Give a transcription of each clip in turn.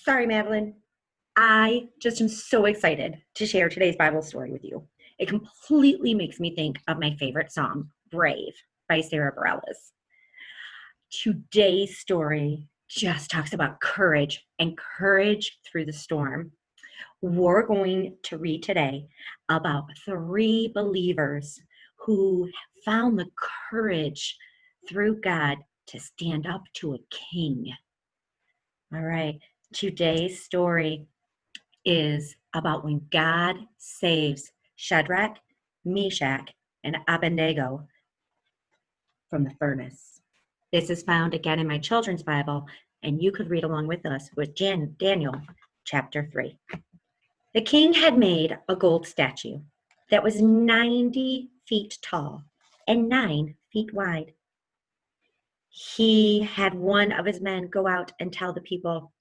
Sorry, Madeline. I just am so excited to share today's Bible story with you. It completely makes me think of my favorite song, Brave, by Sarah Bareilles. Today's story just talks about courage and courage through the storm. We're going to read today about three believers who found the courage through God to stand up to a king. All right, today's story is about when God saves Shadrach, Meshach, and Abednego from the furnace. This is found again in my children's Bible, and you could read along with us with Daniel chapter 3. The king had made a gold statue that was 90 feet tall and 9 feet wide. He had one of his men go out and tell the people,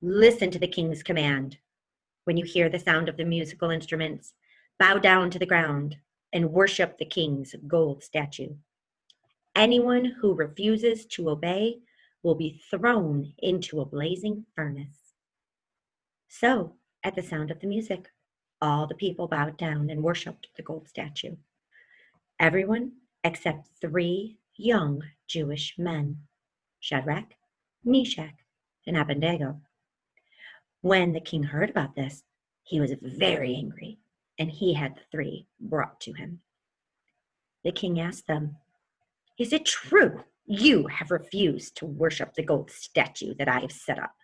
"Listen to the king's command. When you hear the sound of the musical instruments, bow down to the ground and worship the king's gold statue. Anyone who refuses to obey will be thrown into a blazing furnace." So, at the sound of the music, all the people bowed down and worshiped the gold statue. Everyone except 3 young Jewish men, Shadrach, Meshach, and Abednego. When the king heard about this, he was very angry, and he had the 3 brought to him. The king asked them, "Is it true you have refused to worship the gold statue that I have set up?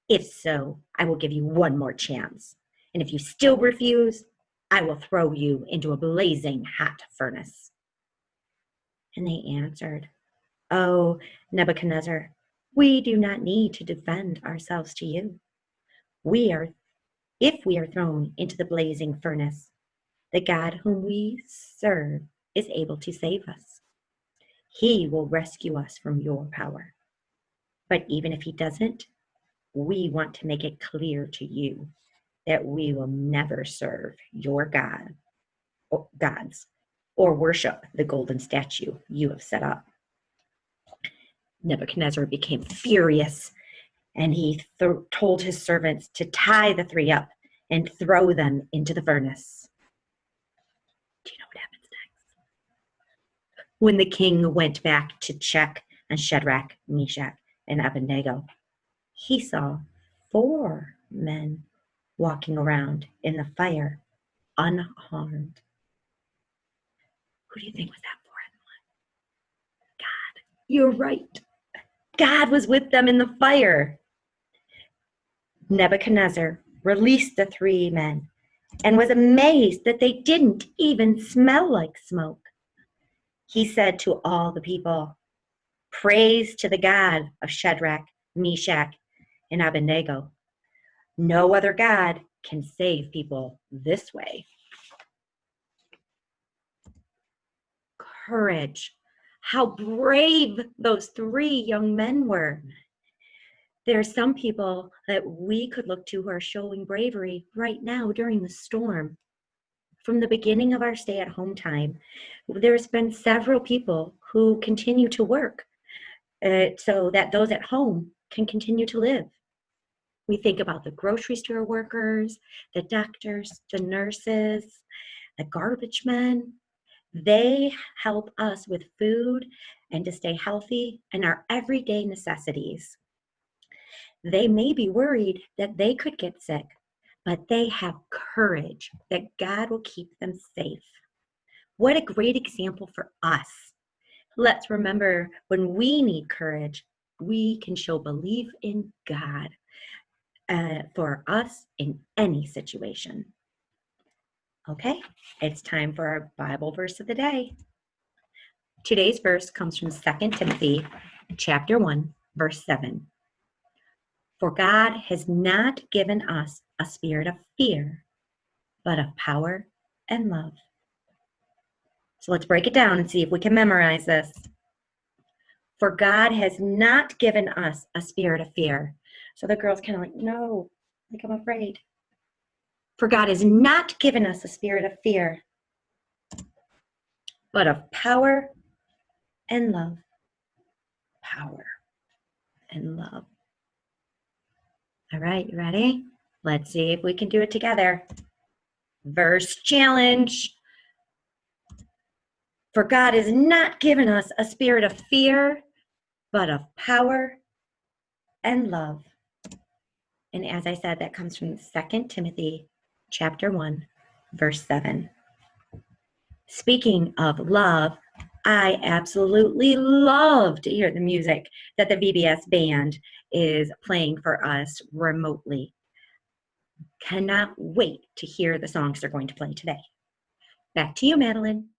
If so, I will give you one more chance, and if you still refuse, I will throw you into a blazing hot furnace." And they answered, "Oh, Nebuchadnezzar, we do not need to defend ourselves to you. If we are thrown into the blazing furnace, the God whom we serve is able to save us. He will rescue us from your power. But even if he doesn't, we want to make it clear to you that we will never serve your gods or worship the golden statue you have set up." Nebuchadnezzar became furious, and he told his servants to tie the 3 up and throw them into the furnace. Do you know what happens next? When the king went back to check on Shadrach, Meshach, and Abednego, he saw 4 men walking around in the fire unharmed. Who do you think was that 4th one? God. You're right. God was with them in the fire. Nebuchadnezzar released the 3 men and was amazed that they didn't even smell like smoke. He said to all the people, "Praise to the God of Shadrach, Meshach, and Abednego. No other God can save people this way." Courage. How brave those 3 young men were. There are some people that we could look to who are showing bravery right now during the storm. From the beginning of our stay-at-home time, there's been several people who continue to work so that those at home can continue to live. We think about the grocery store workers, the doctors, the nurses, the garbage men. They help us with food and to stay healthy and our everyday necessities. They may be worried that they could get sick, but they have courage that God will keep them safe. What a great example for us. Let's remember, when we need courage, we can show belief in God for us in any situation. Okay, it's time for our Bible verse of the day. Today's verse comes from 2 Timothy chapter 1, verse 7. "For God has not given us a spirit of fear, but of power and love." So let's break it down and see if we can memorize this. For God has not given us a spirit of fear. So the girl's kind of like, no, like I'm afraid. For God has not given us a spirit of fear, but of power and love. Power and love. All right, you ready? Let's see if we can do it together. Verse challenge. For God has not given us a spirit of fear, but of power and love. And as I said, that comes from 2 Timothy chapter 1, verse 7. Speaking of love, I absolutely love to hear the music that the VBS band is playing for us remotely. Cannot wait to hear the songs they're going to play today. Back to you, Madeline.